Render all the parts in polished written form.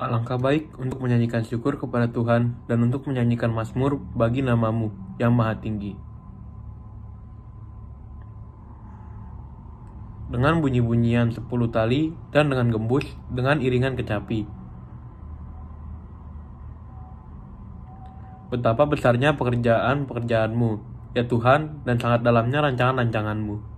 Alangkah baik untuk menyanyikan syukur kepada Tuhan dan untuk menyanyikan mazmur bagi nama-Mu yang maha tinggi. Dengan bunyi-bunyian 10 tali dan dengan gembus, dengan iringan kecapi. Betapa besarnya pekerjaan-pekerjaan-Mu, ya Tuhan, dan sangat dalamnya rancangan-rancangan-Mu.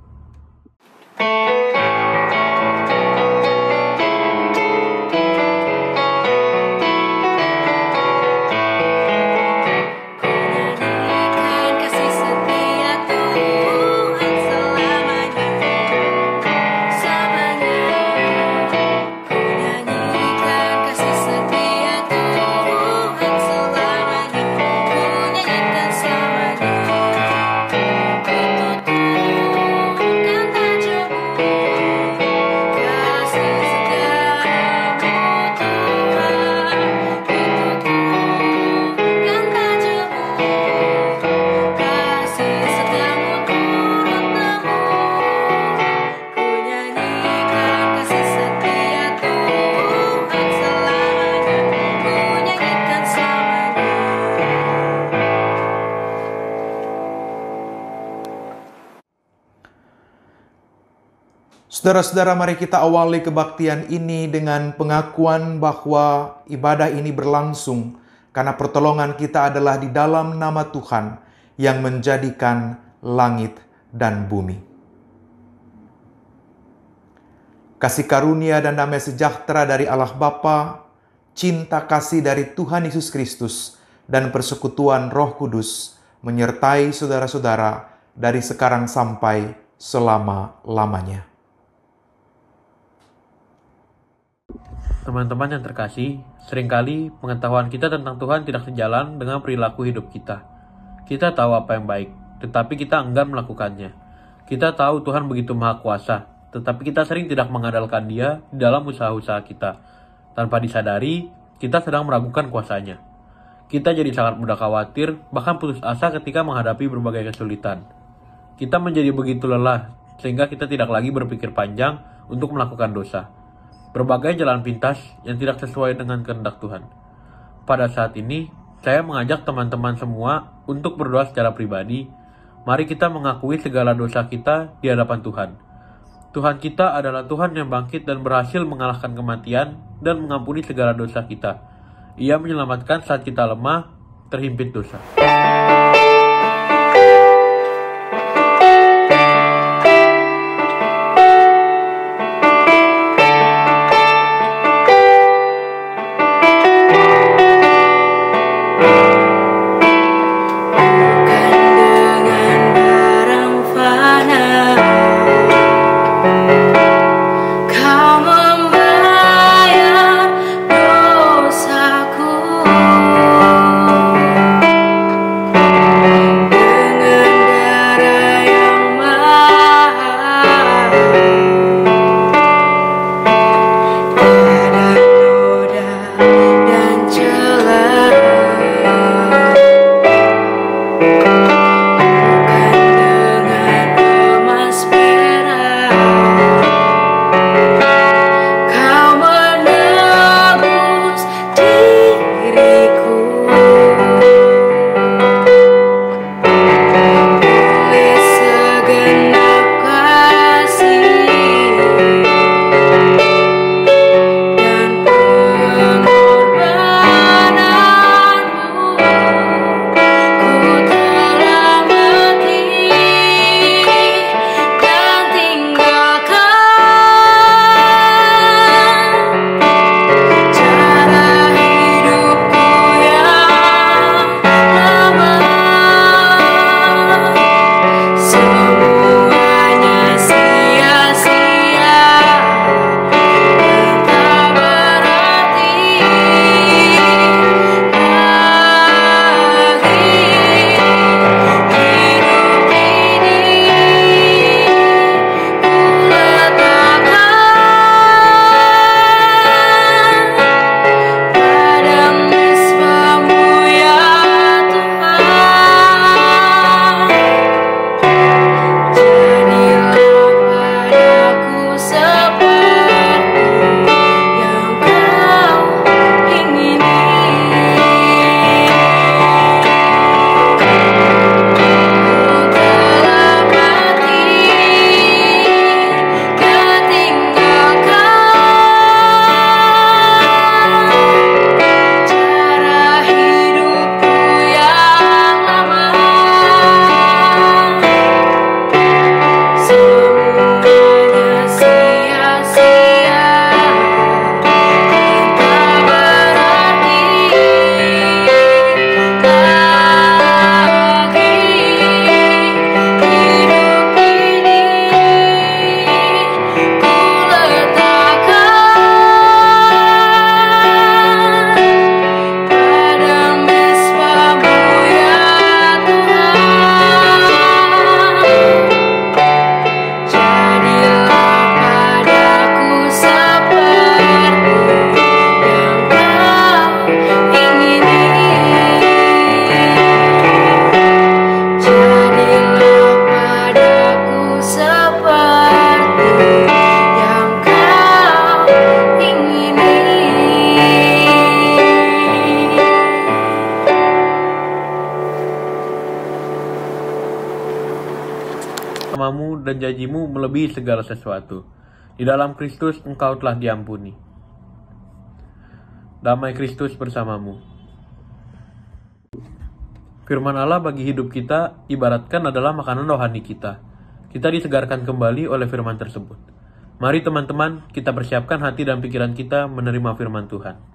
Saudara-saudara, mari kita awali kebaktian ini dengan pengakuan bahwa ibadah ini berlangsung karena pertolongan kita adalah di dalam nama Tuhan yang menjadikan langit dan bumi. Kasih karunia dan damai sejahtera dari Allah Bapa, cinta kasih dari Tuhan Yesus Kristus, dan persekutuan Roh Kudus menyertai saudara-saudara dari sekarang sampai selama-lamanya. Teman-teman yang terkasih, seringkali pengetahuan kita tentang Tuhan tidak sejalan dengan perilaku hidup kita. Kita tahu apa yang baik, tetapi kita enggan melakukannya. Kita tahu Tuhan begitu maha kuasa, tetapi kita sering tidak mengandalkan Dia di dalam usaha-usaha kita. Tanpa disadari, kita sedang meragukan kuasanya. Kita jadi sangat mudah khawatir, bahkan putus asa ketika menghadapi berbagai kesulitan. Kita menjadi begitu lelah, sehingga kita tidak lagi berpikir panjang untuk melakukan dosa. Berbagai jalan pintas yang tidak sesuai dengan kehendak Tuhan. Pada saat ini, saya mengajak teman-teman semua untuk berdoa secara pribadi. Mari kita mengakui segala dosa kita di hadapan Tuhan. Tuhan kita adalah Tuhan yang bangkit dan berhasil mengalahkan kematian dan mengampuni segala dosa kita. Ia menyelamatkan saat kita lemah, terhimpit dosa. Namamu dan janjimu melebihi segala sesuatu. Di dalam Kristus engkau telah diampuni. Damai Kristus bersamamu. Firman Allah bagi hidup kita ibaratkan adalah makanan rohani kita. Kita disegarkan kembali oleh firman tersebut. Mari teman-teman, kita persiapkan hati dan pikiran kita menerima firman Tuhan.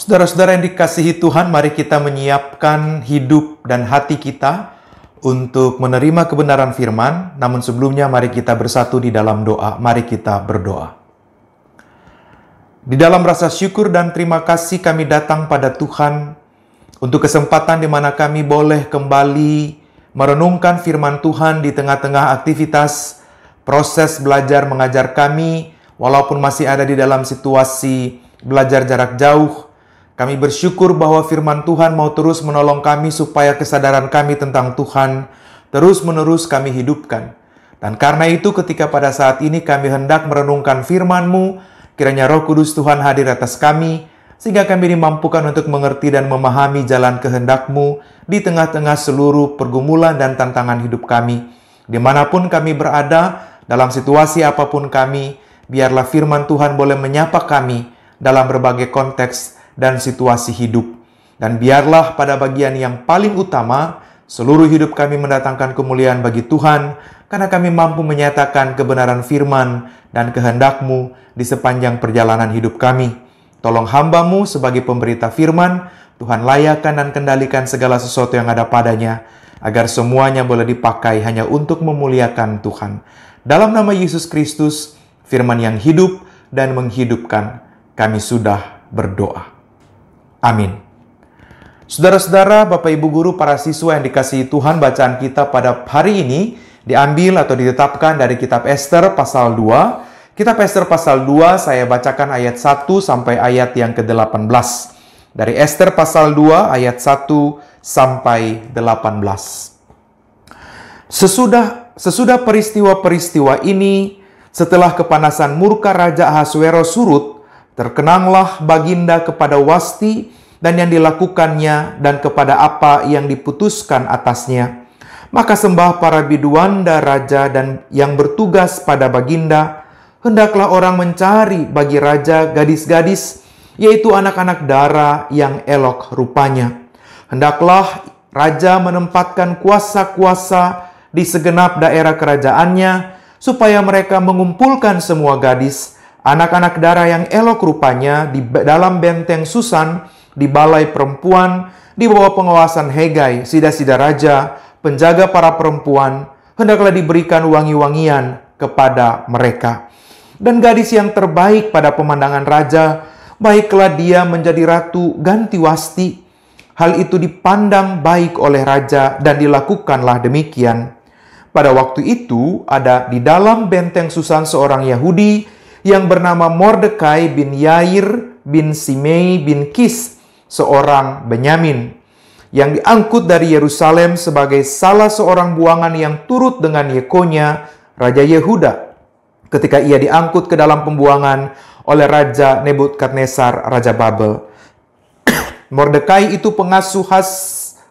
Saudara-saudara yang dikasihi Tuhan, mari kita menyiapkan hidup dan hati kita untuk menerima kebenaran firman. Namun sebelumnya mari kita bersatu di dalam doa. Mari kita berdoa. Di dalam rasa syukur dan terima kasih kami datang pada Tuhan untuk kesempatan di mana kami boleh kembali merenungkan firman Tuhan di tengah-tengah aktivitas proses belajar mengajar kami, walaupun masih ada di dalam situasi belajar jarak jauh. Kami bersyukur bahwa firman Tuhan mau terus menolong kami supaya kesadaran kami tentang Tuhan terus-menerus kami hidupkan. Dan karena itu ketika pada saat ini kami hendak merenungkan firman-Mu, kiranya Roh Kudus Tuhan hadir atas kami, sehingga kami dimampukan untuk mengerti dan memahami jalan kehendak-Mu di tengah-tengah seluruh pergumulan dan tantangan hidup kami. Dimanapun kami berada, dalam situasi apapun kami, biarlah firman Tuhan boleh menyapa kami dalam berbagai konteks dan situasi hidup. Dan biarlah pada bagian yang paling utama, seluruh hidup kami mendatangkan kemuliaan bagi Tuhan, karena kami mampu menyatakan kebenaran firman dan kehendak-Mu di sepanjang perjalanan hidup kami. Tolong hamba-Mu sebagai pemberita firman, Tuhan layakkan dan kendalikan segala sesuatu yang ada padanya, agar semuanya boleh dipakai hanya untuk memuliakan Tuhan. Dalam nama Yesus Kristus, firman yang hidup dan menghidupkan, kami sudah berdoa. Amin. Saudara-saudara, Bapak Ibu Guru, para siswa yang dikasihi Tuhan, bacaan kita pada hari ini diambil atau ditetapkan dari kitab Ester pasal 2. Kitab Ester pasal 2, saya bacakan ayat 1 sampai ayat yang ke-18. Dari Ester pasal 2, ayat 1 sampai 18. Sesudah peristiwa-peristiwa ini, setelah kepanasan murka Raja Ahasuerus surut, terkenanglah Baginda kepada Wasti dan yang dilakukannya dan kepada apa yang diputuskan atasnya. Maka sembah para biduanda raja dan yang bertugas pada Baginda, hendaklah orang mencari bagi raja gadis-gadis, yaitu anak-anak dara yang elok rupanya. Hendaklah raja menempatkan kuasa-kuasa di segenap daerah kerajaannya, supaya mereka mengumpulkan semua gadis, anak-anak dara yang elok rupanya di dalam benteng Susan, di balai perempuan, di bawah pengawasan Hegai, sida-sida raja, penjaga para perempuan, hendaklah diberikan wangi-wangian kepada mereka. Dan gadis yang terbaik pada pemandangan raja, baiklah dia menjadi ratu ganti Wasti. Hal itu dipandang baik oleh raja dan dilakukanlah demikian. Pada waktu itu ada di dalam benteng Susan seorang Yahudi yang bernama Mordekai bin Yair bin Simei bin Kis, seorang Benyamin, yang diangkut dari Yerusalem sebagai salah seorang buangan yang turut dengan Yekonya, Raja Yehuda, ketika ia diangkut ke dalam pembuangan oleh Raja Nebukadnezar, Raja Babel. Mordekai itu pengasuh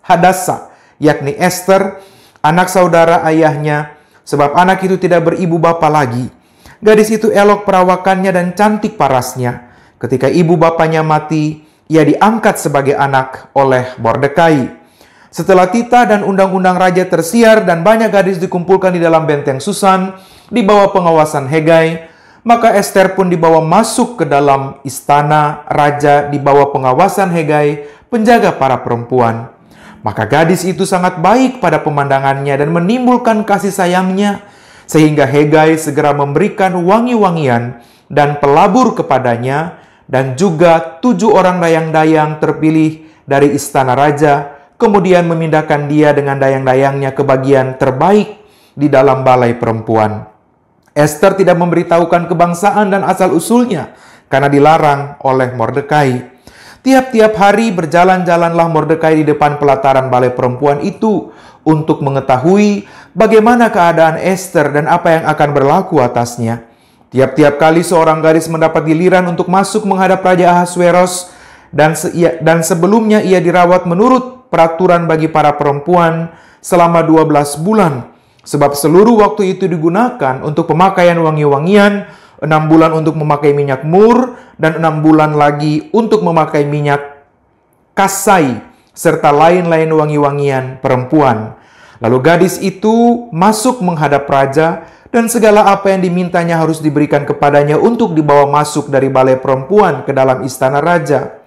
Hadasa, yakni Ester, anak saudara ayahnya, sebab anak itu tidak beribu bapa lagi. Gadis itu elok perawakannya dan cantik parasnya. Ketika ibu bapanya mati, ia diangkat sebagai anak oleh Mordekai. Setelah titah dan undang-undang raja tersiar dan banyak gadis dikumpulkan di dalam benteng Susan di bawah pengawasan Hegai, maka Ester pun dibawa masuk ke dalam istana raja di bawah pengawasan Hegai, penjaga para perempuan. Maka gadis itu sangat baik pada pemandangannya dan menimbulkan kasih sayangnya, sehingga Hegai segera memberikan wangi-wangian dan pelabur kepadanya, dan juga 7 orang dayang-dayang terpilih dari istana raja, kemudian memindahkan dia dengan dayang-dayangnya ke bagian terbaik di dalam balai perempuan. Ester tidak memberitahukan kebangsaan dan asal-usulnya, karena dilarang oleh Mordekai. Tiap-tiap hari berjalan-jalanlah Mordekai di depan pelataran balai perempuan itu untuk mengetahui bagaimana keadaan Ester dan apa yang akan berlaku atasnya. Tiap-tiap kali seorang gadis mendapat giliran untuk masuk menghadap Raja Ahasuerus, dan sebelumnya ia dirawat menurut peraturan bagi para perempuan selama 12 bulan. Sebab seluruh waktu itu digunakan untuk pemakaian wangi-wangian, 6 bulan untuk memakai minyak mur, dan 6 bulan lagi untuk memakai minyak kasai, serta lain-lain wangi-wangian perempuan. Lalu gadis itu masuk menghadap raja, dan segala apa yang dimintanya harus diberikan kepadanya untuk dibawa masuk dari balai perempuan ke dalam istana raja.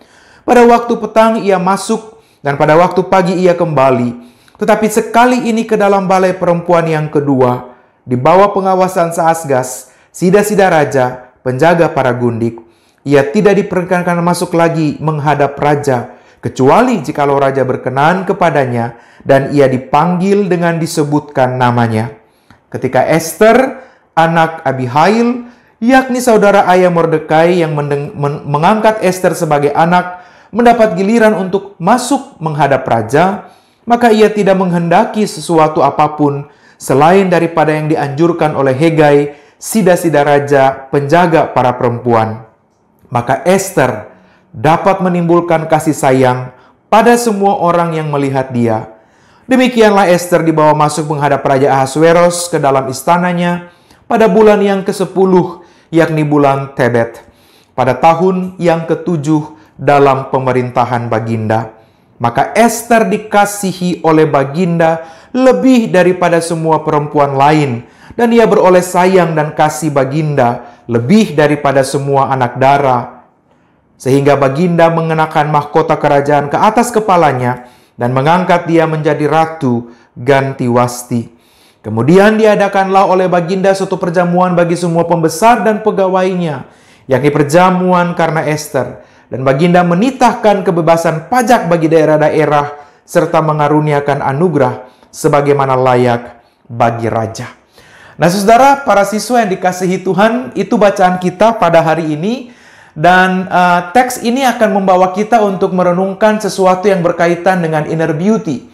Pada waktu petang ia masuk, dan pada waktu pagi ia kembali. Tetapi sekali ini ke dalam balai perempuan yang kedua, di bawah pengawasan Saasgas, sida-sida raja, penjaga para gundik, ia tidak diperkenankan masuk lagi menghadap raja, kecuali jikalau raja berkenan kepadanya, dan ia dipanggil dengan disebutkan namanya. Ketika Ester, anak Abihail, yakni saudara ayah Mordekai yang mengangkat Ester sebagai anak, mendapat giliran untuk masuk menghadap raja, maka ia tidak menghendaki sesuatu apapun selain daripada yang dianjurkan oleh Hegai, sida-sida raja, penjaga para perempuan. Maka Ester dapat menimbulkan kasih sayang pada semua orang yang melihat dia. Demikianlah Ester dibawa masuk menghadap Raja Ahasuerus ke dalam istananya pada bulan yang ke-10, yakni bulan Tebet, pada tahun yang ke-7 dalam pemerintahan Baginda. Maka Ester dikasihi oleh Baginda lebih daripada semua perempuan lain, dan ia beroleh sayang dan kasih baginda lebih daripada semua anak dara. Sehingga baginda mengenakan mahkota kerajaan ke atas kepalanya dan mengangkat dia menjadi ratu ganti Wasti. Kemudian diadakanlah oleh baginda suatu perjamuan bagi semua pembesar dan pegawainya, yakni perjamuan karena Ester. Dan baginda menitahkan kebebasan pajak bagi daerah-daerah serta mengaruniakan anugerah sebagaimana layak bagi raja. Nah, saudara, para siswa yang dikasihi Tuhan, itu bacaan kita pada hari ini. Dan teks ini akan membawa kita untuk merenungkan sesuatu yang berkaitan dengan inner beauty.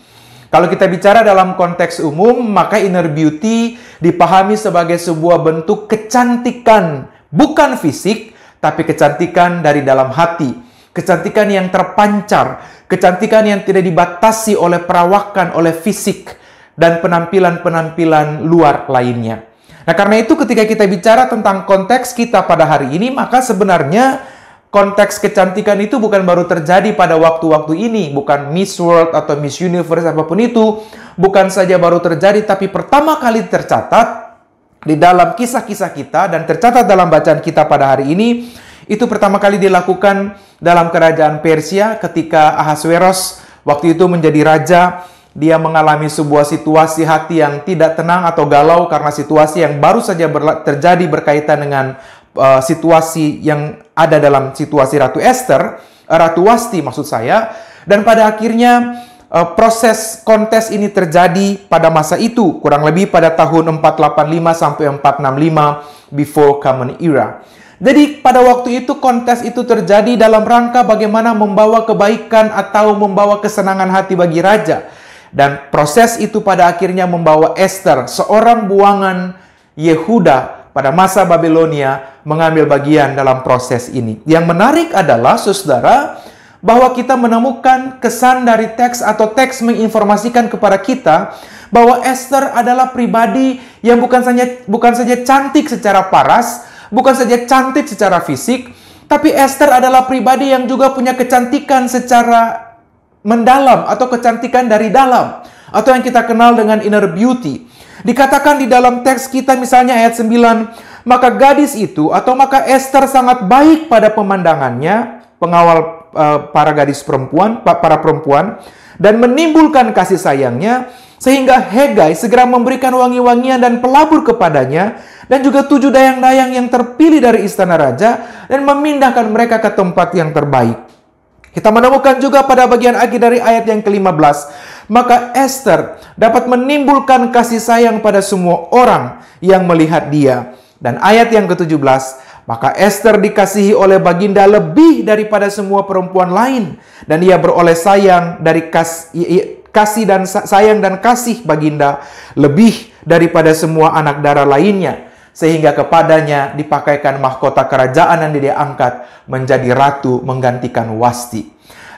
Kalau kita bicara dalam konteks umum, maka inner beauty dipahami sebagai sebuah bentuk kecantikan, bukan fisik, tapi kecantikan dari dalam hati. Kecantikan yang terpancar, kecantikan yang tidak dibatasi oleh perawakan, oleh fisik, dan penampilan-penampilan luar lainnya. Nah, karena itu ketika kita bicara tentang konteks kita pada hari ini, maka sebenarnya konteks kecantikan itu bukan baru terjadi pada waktu-waktu ini, bukan Miss World atau Miss Universe apapun itu, bukan saja baru terjadi, tapi pertama kali tercatat di dalam kisah-kisah kita dan tercatat dalam bacaan kita pada hari ini, itu pertama kali dilakukan dalam kerajaan Persia ketika Ahasveros waktu itu menjadi raja. Dia mengalami sebuah situasi hati yang tidak tenang atau galau karena situasi yang baru saja terjadi berkaitan dengan situasi yang ada dalam situasi Ratu Ester, Ratu Wasti maksud saya. Dan pada akhirnya proses kontes ini terjadi pada masa itu, kurang lebih pada tahun 485 sampai 465 before Common Era. Jadi pada waktu itu kontes itu terjadi dalam rangka bagaimana membawa kebaikan atau membawa kesenangan hati bagi raja. Dan proses itu pada akhirnya membawa Ester, seorang buangan Yehuda pada masa Babilonia, mengambil bagian dalam proses ini. Yang menarik adalah, saudara, bahwa kita menemukan kesan dari teks atau teks menginformasikan kepada kita bahwa Ester adalah pribadi yang bukan saja cantik secara paras, bukan saja cantik secara fisik, tapi Ester adalah pribadi yang juga punya kecantikan secara mendalam atau kecantikan dari dalam, atau yang kita kenal dengan inner beauty. Dikatakan di dalam teks kita misalnya ayat 9, maka gadis itu atau maka Ester sangat baik pada pemandangannya, pengawal para perempuan, dan menimbulkan kasih sayangnya, sehingga Hegai segera memberikan wangi-wangian dan pelabur kepadanya, dan juga 7 dayang-dayang yang terpilih dari istana raja, dan memindahkan mereka ke tempat yang terbaik. Kita menemukan juga pada bagian akhir dari ayat yang ke-15, maka Ester dapat menimbulkan kasih sayang pada semua orang yang melihat dia. Dan ayat yang ke-17, maka Ester dikasihi oleh baginda lebih daripada semua perempuan lain, dan ia beroleh sayang dari sayang dan kasih baginda lebih daripada semua anak dara lainnya, sehingga kepadanya dipakaikan mahkota kerajaan dan dia angkat menjadi ratu menggantikan Wasti.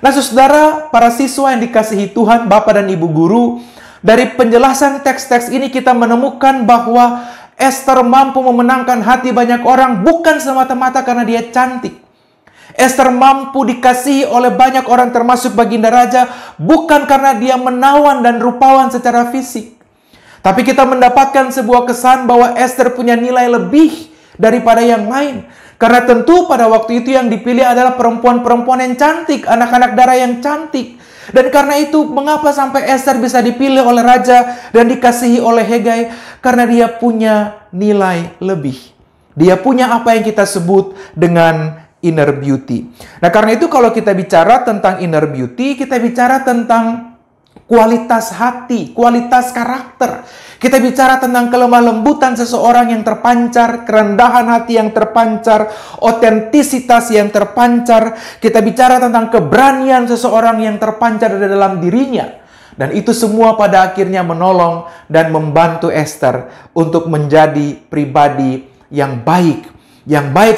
Nah, saudara, para siswa yang dikasihi Tuhan, Bapak dan Ibu guru, dari penjelasan teks-teks ini kita menemukan bahwa Ester mampu memenangkan hati banyak orang bukan semata-mata karena dia cantik. Ester mampu dikasihi oleh banyak orang termasuk baginda raja bukan karena dia menawan dan rupawan secara fisik. Tapi kita mendapatkan sebuah kesan bahwa Ester punya nilai lebih daripada yang lain. Karena tentu pada waktu itu yang dipilih adalah perempuan-perempuan yang cantik, anak-anak dara yang cantik. Dan karena itu mengapa sampai Ester bisa dipilih oleh raja dan dikasihi oleh Hegai? Karena dia punya nilai lebih. Dia punya apa yang kita sebut dengan inner beauty. Nah, karena itu kalau kita bicara tentang inner beauty, kita bicara tentang kualitas hati, kualitas karakter. Kita bicara tentang kelemah lembutan seseorang yang terpancar, kerendahan hati yang terpancar, otentisitas yang terpancar. Kita bicara tentang keberanian seseorang yang terpancar dari dalam dirinya. Dan itu semua pada akhirnya menolong dan membantu Ester untuk menjadi pribadi yang baik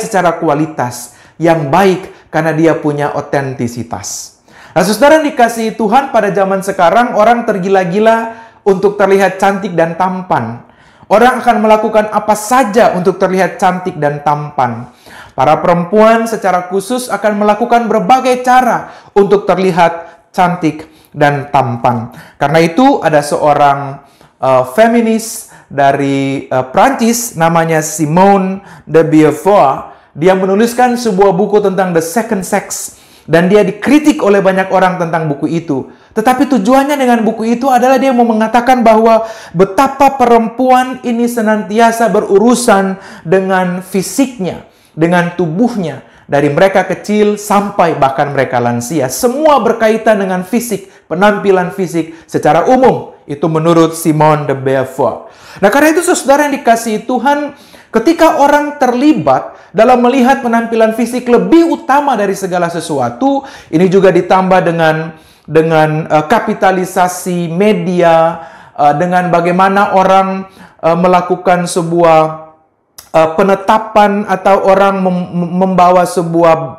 secara kualitas, yang baik karena dia punya otentisitas. Nah, saudara dikasihi Tuhan, pada zaman sekarang orang tergila-gila untuk terlihat cantik dan tampan. Orang akan melakukan apa saja untuk terlihat cantik dan tampan. Para perempuan secara khusus akan melakukan berbagai cara untuk terlihat cantik dan tampan. Karena itu ada seorang feminis dari Prancis namanya Simone de Beauvoir. Dia menuliskan sebuah buku tentang The Second Sex dan dia dikritik oleh banyak orang tentang buku itu. Tetapi tujuannya dengan buku itu adalah dia mau mengatakan bahwa betapa perempuan ini senantiasa berurusan dengan fisiknya, dengan tubuhnya. Dari mereka kecil sampai bahkan mereka lansia. Semua berkaitan dengan fisik, penampilan fisik secara umum. Itu menurut Simone de Beauvoir. Nah, karena itu saudara yang dikasihi Tuhan, ketika orang terlibat dalam melihat penampilan fisik lebih utama dari segala sesuatu, ini juga ditambah dengan kapitalisasi media, dengan bagaimana orang melakukan sebuah penetapan atau orang membawa sebuah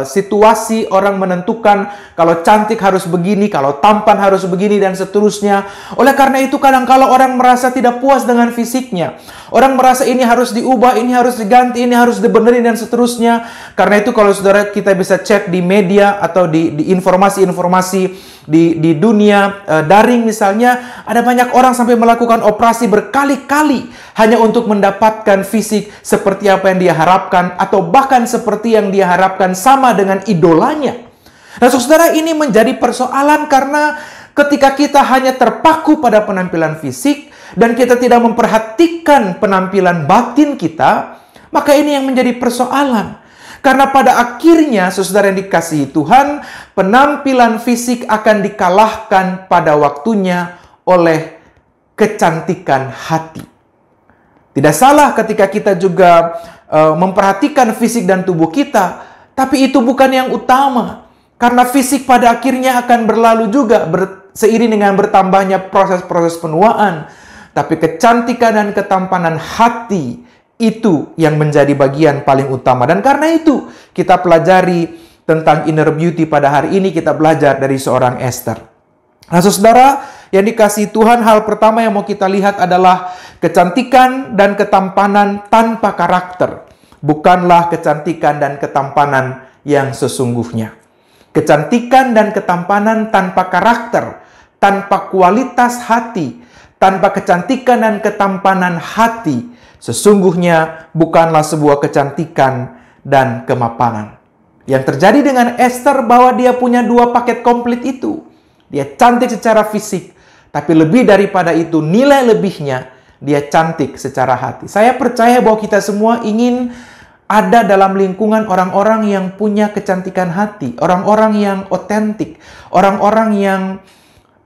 situasi, orang menentukan kalau cantik harus begini, kalau tampan harus begini, dan seterusnya. Oleh karena itu kadang-kala orang merasa tidak puas dengan fisiknya. Orang merasa ini harus diubah, ini harus diganti, ini harus dibenerin, dan seterusnya. Karena itu kalau saudara kita bisa cek di media atau di informasi-informasi di dunia daring misalnya, ada banyak orang sampai melakukan operasi berkali-kali hanya untuk mendapatkan fisik seperti apa yang dia harapkan, atau bahkan seperti yang dia harapkan sama dengan idolanya. Nah, saudara, ini menjadi persoalan karena ketika kita hanya terpaku pada penampilan fisik dan kita tidak memperhatikan penampilan batin kita, maka ini yang menjadi persoalan. Karena pada akhirnya, saudara yang dikasihi Tuhan, penampilan fisik akan dikalahkan pada waktunya oleh kecantikan hati. Tidak salah ketika kita juga memperhatikan fisik dan tubuh kita, tapi itu bukan yang utama. Karena fisik pada akhirnya akan berlalu juga seiring dengan bertambahnya proses-proses penuaan. Tapi kecantikan dan ketampanan hati, itu yang menjadi bagian paling utama. Dan karena itu kita pelajari tentang inner beauty pada hari ini. Kita belajar dari seorang Esther. Nah, saudara yang dikasihi Tuhan, hal pertama yang mau kita lihat adalah kecantikan dan ketampanan tanpa karakter bukanlah kecantikan dan ketampanan yang sesungguhnya. Kecantikan dan ketampanan tanpa karakter, tanpa kualitas hati, tanpa kecantikan dan ketampanan hati, sesungguhnya bukanlah sebuah kecantikan dan kemapanan. Yang terjadi dengan Esther bahwa dia punya dua paket komplit itu. Dia cantik secara fisik, tapi lebih daripada itu nilai lebihnya, dia cantik secara hati. Saya percaya bahwa kita semua ingin ada dalam lingkungan orang-orang yang punya kecantikan hati, orang-orang yang otentik, orang-orang yang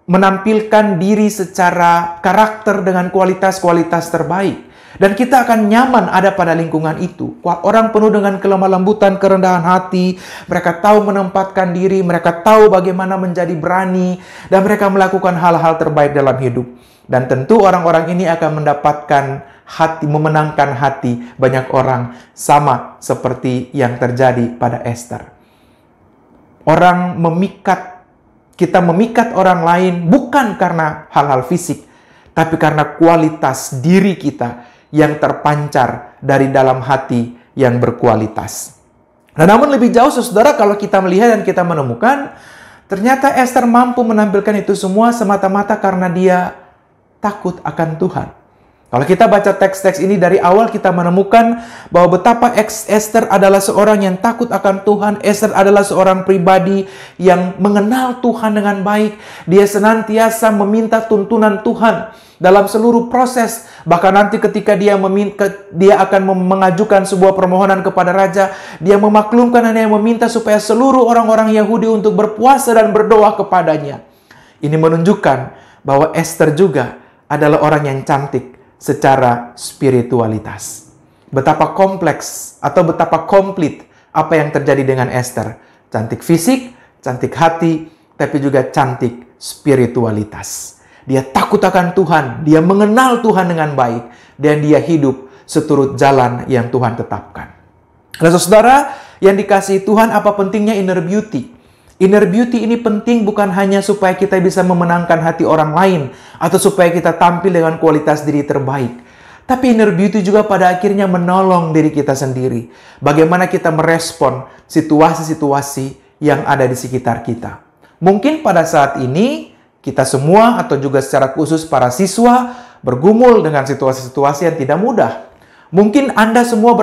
menampilkan diri secara karakter dengan kualitas-kualitas terbaik. Dan kita akan nyaman ada pada lingkungan itu. Orang penuh dengan kelemah lembutan, kerendahan hati. Mereka tahu menempatkan diri, mereka tahu bagaimana menjadi berani, dan mereka melakukan hal-hal terbaik dalam hidup. Dan tentu orang-orang ini akan mendapatkan hati, memenangkan hati banyak orang, sama seperti yang terjadi pada Esther. Orang kita memikat orang lain bukan karena hal-hal fisik, tapi karena kualitas diri kita yang terpancar dari dalam hati yang berkualitas. Nah, namun lebih jauh, saudara, kalau kita melihat dan kita menemukan, ternyata Esther mampu menampilkan itu semua semata-mata karena dia takut akan Tuhan. Kalau kita baca teks-teks ini dari awal, kita menemukan bahwa betapa Esther adalah seorang yang takut akan Tuhan. Esther adalah seorang pribadi yang mengenal Tuhan dengan baik. Dia senantiasa meminta tuntunan Tuhan dalam seluruh proses. Bahkan nanti ketika dia akan mengajukan sebuah permohonan kepada raja, dia memaklumkan dan meminta supaya seluruh orang-orang Yahudi untuk berpuasa dan berdoa kepadanya. Ini menunjukkan bahwa Esther juga adalah orang yang cantik secara spiritualitas. Betapa kompleks atau betapa komplit apa yang terjadi dengan Esther. Cantik fisik, cantik hati, tapi juga cantik spiritualitas. Dia takut akan Tuhan, dia mengenal Tuhan dengan baik, dan dia hidup seturut jalan yang Tuhan tetapkan. Nah, saudara yang dikasihi Tuhan, apa pentingnya inner beauty? Inner beauty ini penting bukan hanya supaya kita bisa memenangkan hati orang lain atau supaya kita tampil dengan kualitas diri terbaik. Tapi inner beauty juga pada akhirnya menolong diri kita sendiri. Bagaimana kita merespon situasi-situasi yang ada di sekitar kita. Mungkin pada saat ini kita semua atau juga secara khusus para siswa bergumul dengan situasi-situasi yang tidak mudah. Mungkin Anda semua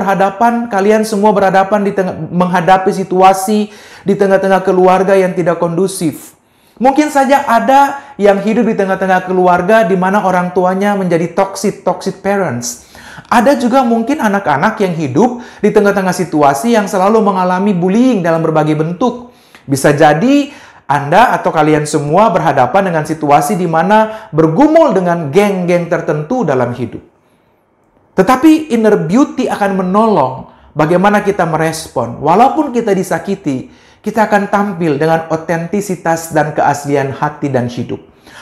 kalian semua berhadapan menghadapi situasi di tengah-tengah keluarga yang tidak kondusif. Mungkin saja ada yang hidup di tengah-tengah keluarga di mana orang tuanya menjadi toxic parents. Ada juga mungkin anak-anak yang hidup di tengah-tengah situasi yang selalu mengalami bullying dalam berbagai bentuk. Bisa jadi Anda atau kalian semua berhadapan dengan situasi di mana bergumul dengan geng-geng tertentu dalam hidup. Tetapi inner beauty akan menolong bagaimana kita merespon. Walaupun kita disakiti, kita akan tampil dengan otentisitas dan keaslian hati dan hidup.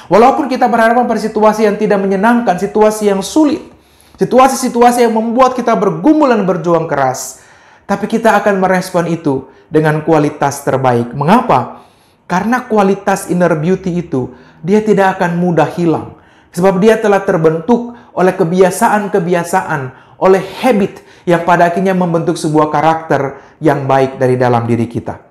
Walaupun kita berhadapan pada situasi yang tidak menyenangkan, situasi yang sulit, situasi-situasi yang membuat kita bergumul dan berjuang keras, tapi kita akan merespon itu dengan kualitas terbaik. Mengapa? Karena kualitas inner beauty itu, dia tidak akan mudah hilang. Sebab dia telah terbentuk oleh kebiasaan-kebiasaan, oleh habit yang pada akhirnya membentuk sebuah karakter yang baik dari dalam diri kita.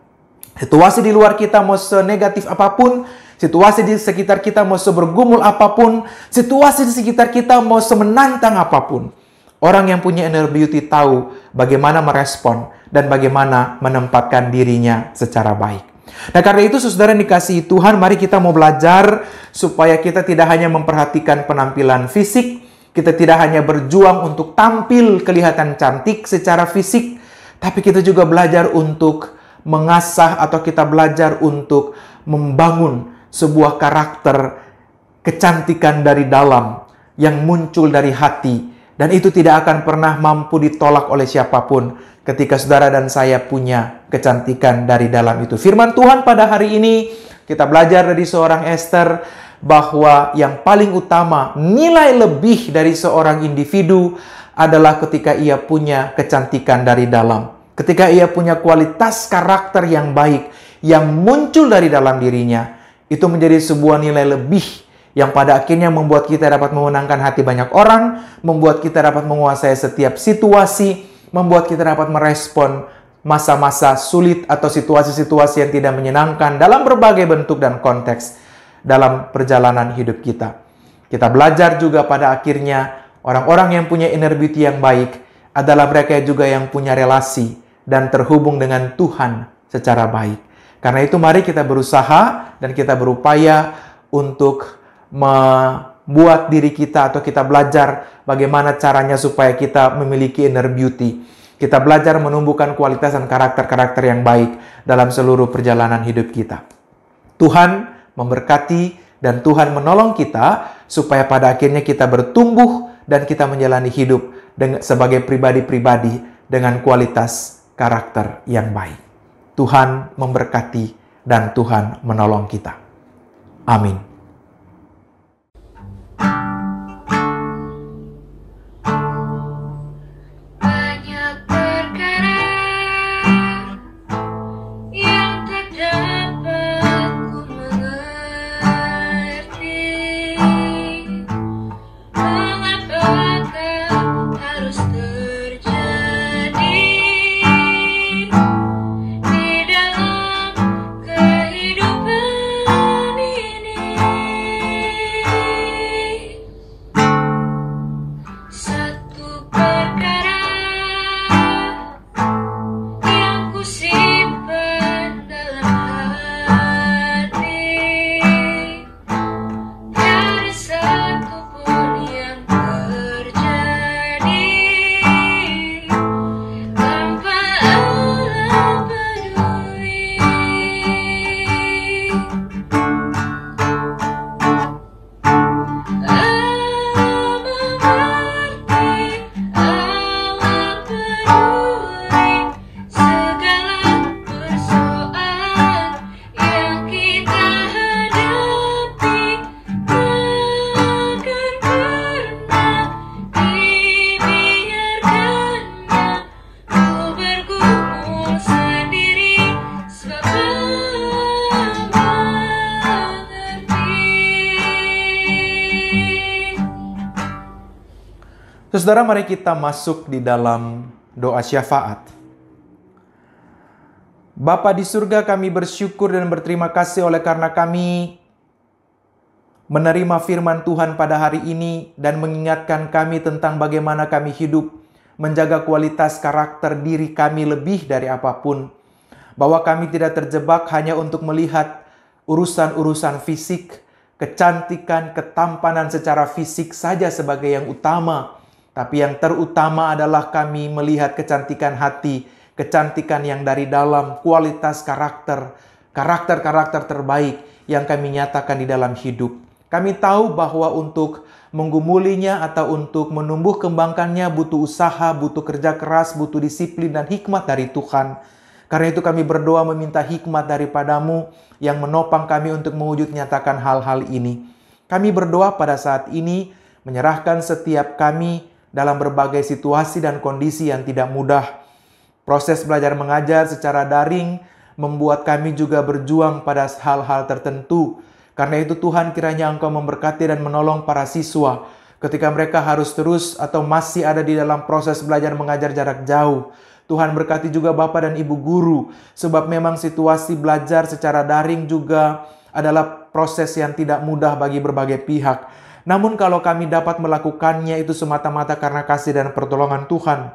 Situasi di luar kita mau senegatif apapun, situasi di sekitar kita mau sebergumul apapun, situasi di sekitar kita mau semenantang apapun, orang yang punya inner beauty tahu bagaimana merespon dan bagaimana menempatkan dirinya secara baik. Nah, karena itu saudara yang dikasihi Tuhan, mari kita mau belajar supaya kita tidak hanya memperhatikan penampilan fisik, kita tidak hanya berjuang untuk tampil kelihatan cantik secara fisik, tapi kita juga belajar untuk mengasah atau kita belajar untuk membangun sebuah karakter kecantikan dari dalam yang muncul dari hati, dan itu tidak akan pernah mampu ditolak oleh siapapun ketika saudara dan saya punya kecantikan dari dalam itu. Firman Tuhan pada hari ini kita belajar dari seorang Esther bahwa yang paling utama, nilai lebih dari seorang individu adalah ketika ia punya kecantikan dari dalam. Ketika ia punya kualitas karakter yang baik yang muncul dari dalam dirinya, itu menjadi sebuah nilai lebih yang pada akhirnya membuat kita dapat memenangkan hati banyak orang, membuat kita dapat menguasai setiap situasi, membuat kita dapat merespon masa-masa sulit atau situasi-situasi yang tidak menyenangkan dalam berbagai bentuk dan konteks dalam perjalanan hidup kita. Kita belajar juga pada akhirnya orang-orang yang punya inner beauty yang baik adalah mereka juga yang punya relasi dan terhubung dengan Tuhan secara baik. Karena itu mari kita berusaha dan kita berupaya untuk membuat diri kita atau kita belajar bagaimana caranya supaya kita memiliki inner beauty. Kita belajar menumbuhkan kualitas dan karakter-karakter yang baik dalam seluruh perjalanan hidup kita. Tuhan memberkati dan Tuhan menolong kita supaya pada akhirnya kita bertumbuh dan kita menjalani hidup sebagai pribadi-pribadi dengan kualitas karakter yang baik. Tuhan memberkati dan Tuhan menolong kita. Amin. Saudara, mari kita masuk di dalam doa syafaat. Bapa di surga, kami bersyukur dan berterima kasih oleh karena kami menerima firman Tuhan pada hari ini dan mengingatkan kami tentang bagaimana kami hidup, menjaga kualitas karakter diri kami lebih dari apapun. Bahwa kami tidak terjebak hanya untuk melihat urusan-urusan fisik, kecantikan, ketampanan secara fisik saja sebagai yang utama. Tapi yang terutama adalah kami melihat kecantikan hati, kecantikan yang dari dalam, kualitas karakter terbaik yang kami nyatakan di dalam hidup. Kami tahu bahwa untuk menggumulinya atau untuk menumbuh kembangkannya butuh usaha, butuh kerja keras, butuh disiplin dan hikmat dari Tuhan. Karena itu kami berdoa meminta hikmat daripadamu yang menopang kami untuk mewujud nyatakan hal-hal ini. Kami berdoa pada saat ini menyerahkan setiap kami dalam berbagai situasi dan kondisi yang tidak mudah. Proses belajar mengajar secara daring membuat kami juga berjuang pada hal-hal tertentu. Karena itu Tuhan, kiranya Engkau memberkati dan menolong para siswa ketika mereka harus terus atau masih ada di dalam proses belajar mengajar jarak jauh. Tuhan berkati juga Bapak dan Ibu guru, sebab memang situasi belajar secara daring juga adalah proses yang tidak mudah bagi berbagai pihak. Namun kalau kami dapat melakukannya itu semata-mata karena kasih dan pertolongan Tuhan.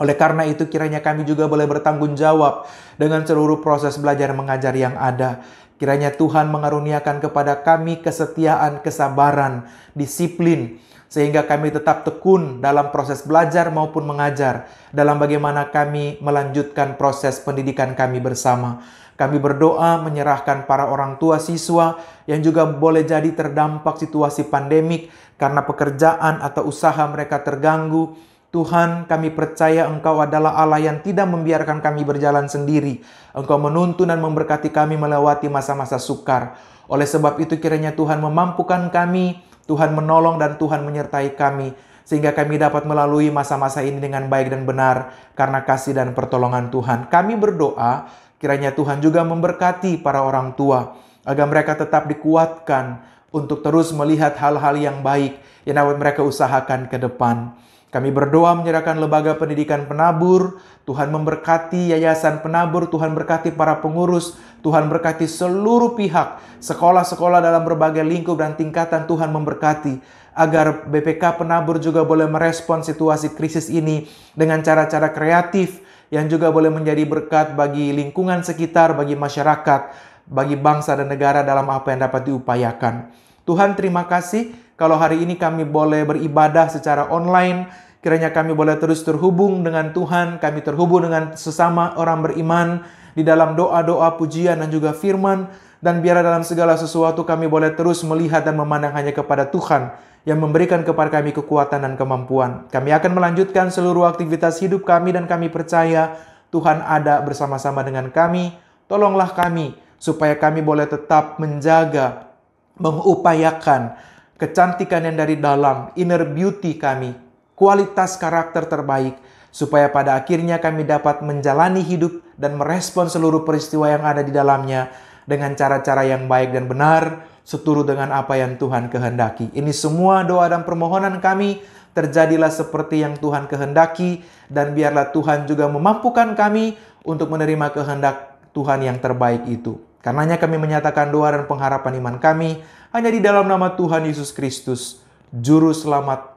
Oleh karena itu kiranya kami juga boleh bertanggung jawab dengan seluruh proses belajar mengajar yang ada. Kiranya Tuhan mengaruniakan kepada kami kesetiaan, kesabaran, disiplin, sehingga kami tetap tekun dalam proses belajar maupun mengajar, dalam bagaimana kami melanjutkan proses pendidikan kami bersama. Kami berdoa menyerahkan para orang tua siswa yang juga boleh jadi terdampak situasi pandemik karena pekerjaan atau usaha mereka terganggu. Tuhan, kami percaya Engkau adalah Allah yang tidak membiarkan kami berjalan sendiri. Engkau menuntun dan memberkati kami melewati masa-masa sukar. Oleh sebab itu kiranya Tuhan memampukan kami, Tuhan menolong dan Tuhan menyertai kami, sehingga kami dapat melalui masa-masa ini dengan baik dan benar karena kasih dan pertolongan Tuhan. Kami berdoa kiranya Tuhan juga memberkati para orang tua, agar mereka tetap dikuatkan untuk terus melihat hal-hal yang baik yang dapat mereka usahakan ke depan. Kami berdoa menyerahkan lembaga pendidikan penabur, Tuhan memberkati yayasan penabur, Tuhan berkati para pengurus, Tuhan berkati seluruh pihak, sekolah-sekolah dalam berbagai lingkup dan tingkatan Tuhan memberkati, agar BPK penabur juga boleh merespon situasi krisis ini dengan cara-cara kreatif, yang juga boleh menjadi berkat bagi lingkungan sekitar, bagi masyarakat, bagi bangsa dan negara dalam apa yang dapat diupayakan. Tuhan terima kasih kalau hari ini kami boleh beribadah secara online, kiranya kami boleh terus terhubung dengan Tuhan, kami terhubung dengan sesama orang beriman di dalam doa-doa, pujian dan juga firman, dan biar dalam segala sesuatu kami boleh terus melihat dan memandang hanya kepada Tuhan yang memberikan kepada kami kekuatan dan kemampuan. Kami akan melanjutkan seluruh aktivitas hidup kami dan kami percaya Tuhan ada bersama-sama dengan kami. Tolonglah kami supaya kami boleh tetap menjaga, mengupayakan kecantikan yang dari dalam, inner beauty kami, kualitas karakter terbaik, supaya pada akhirnya kami dapat menjalani hidup dan merespon seluruh peristiwa yang ada di dalamnya dengan cara-cara yang baik dan benar, seturut dengan apa yang Tuhan kehendaki. Ini semua doa dan permohonan kami, terjadilah seperti yang Tuhan kehendaki, dan biarlah Tuhan juga memampukan kami untuk menerima kehendak Tuhan yang terbaik itu. Karenanya kami menyatakan doa dan pengharapan iman kami hanya di dalam nama Tuhan Yesus Kristus, Juru Selamat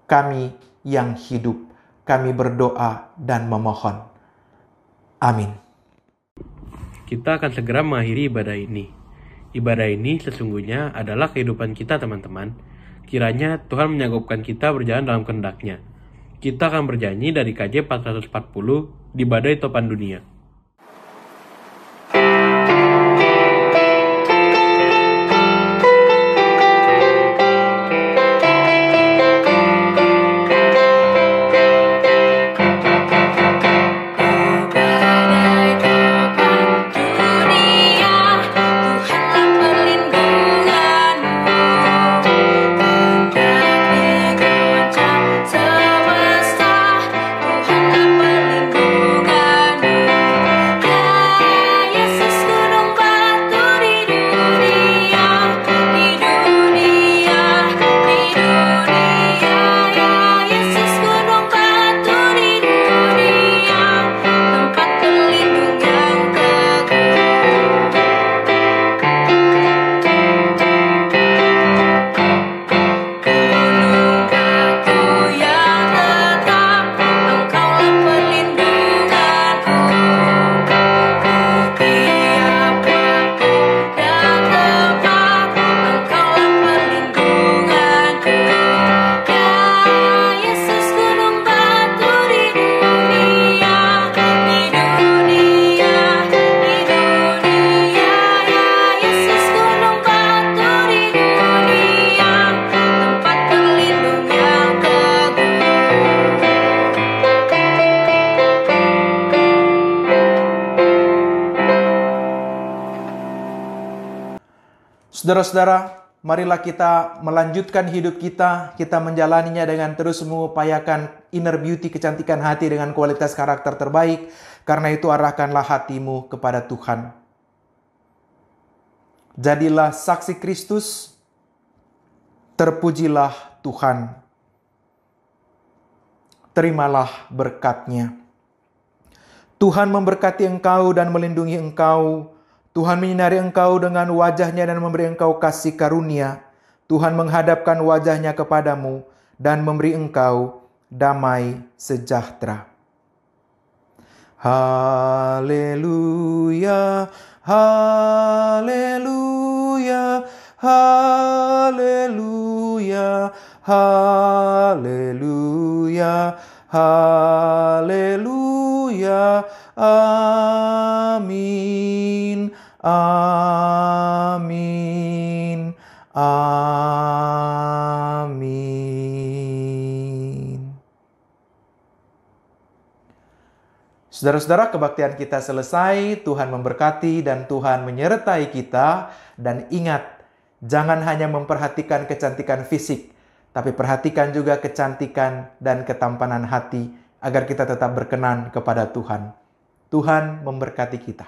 kami yang hidup. Kami berdoa dan memohon. Amin. Kita akan segera mengakhiri ibadah ini. Ibadah ini sesungguhnya adalah kehidupan kita, teman-teman. Kiranya Tuhan menyanggup kita berjalan dalam kehendak-Nya. Kita akan bernyanyi dari KJ 440 di Badai Topan Dunia. Semesta, Tuhanlah perlindunganmu. Saudara-saudara, marilah kita melanjutkan hidup kita menjalaninya dengan terus mengupayakan inner beauty, kecantikan hati dengan kualitas karakter terbaik. Karena itu arahkanlah hatimu kepada Tuhan. Jadilah saksi Kristus, terpujilah Tuhan. Terimalah berkat-Nya. Tuhan memberkati engkau dan melindungi engkau. Tuhan menyinari engkau dengan wajah-Nya dan memberi engkau kasih karunia. Tuhan menghadapkan wajah-Nya kepadamu dan memberi engkau damai sejahtera. Haleluya, haleluya, haleluya, haleluya, haleluya, amin, amin, amin. Saudara-saudara, kebaktian kita selesai, Tuhan memberkati dan Tuhan menyertai kita. Dan ingat, jangan hanya memperhatikan kecantikan fisik, tapi perhatikan juga kecantikan dan ketampanan hati, agar kita tetap berkenan kepada Tuhan. Tuhan memberkati kita.